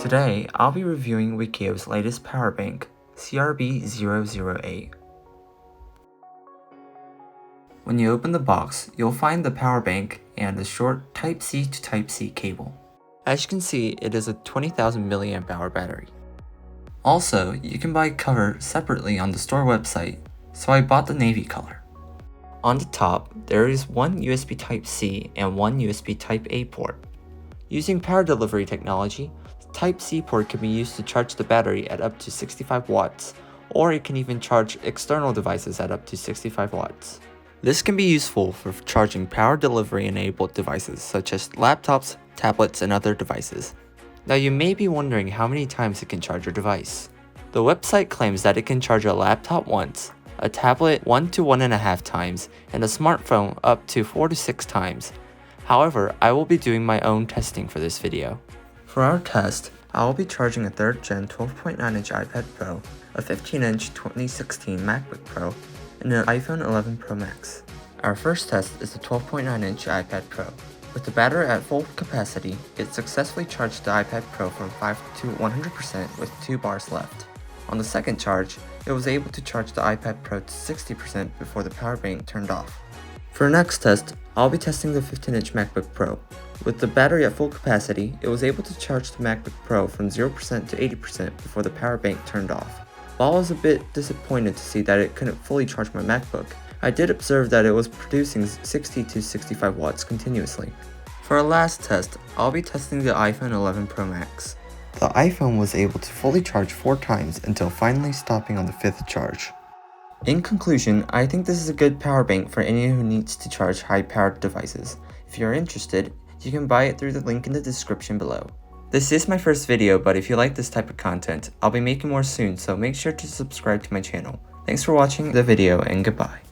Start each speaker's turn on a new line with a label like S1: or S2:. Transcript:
S1: Today, I'll be reviewing Wickio's latest power bank, CRB008. When you open the box, you'll find the power bank and a short Type-C to Type-C cable. As you can see, it is a 20,000 mAh battery. Also, you can buy cover separately on the store website, so I bought the navy color. On the top, there is one USB Type-C and one USB Type-A port. Using power delivery technology, the Type-C port can be used to charge the battery at up to 65 watts, or it can even charge external devices at up to 65 watts. This can be useful for charging power delivery enabled devices such as laptops, tablets, and other devices. Now you may be wondering how many times it can charge your device. The website claims that it can charge a laptop once, a tablet 1 to 1.5 times, and a smartphone up to 4 to 6 times. However, I will be doing my own testing for this video. For our test, I will be charging a 3rd Gen 12.9-inch iPad Pro, a 15-inch 2016 MacBook Pro, and an iPhone 11 Pro Max. Our first test is the 12.9-inch iPad Pro. With the battery at full capacity, it successfully charged the iPad Pro from 5 to 100% with 2 bars left. On the second charge, it was able to charge the iPad Pro to 60% before the power bank turned off. For our next test, I'll be testing the 15-inch MacBook Pro. With the battery at full capacity, it was able to charge the MacBook Pro from 0% to 80% before the power bank turned off. While I was a bit disappointed to see that it couldn't fully charge my MacBook, I did observe that it was producing 60 to 65 watts continuously. For our last test, I'll be testing the iPhone 11 Pro Max. The iPhone was able to fully charge 4 times until finally stopping on the 5th charge. In conclusion, I think this is a good power bank for anyone who needs to charge high-powered devices. If you're interested, you can buy it through the link in the description below. This is my first video, but if you like this type of content, I'll be making more soon, so make sure to subscribe to my channel. Thanks for watching the video and goodbye.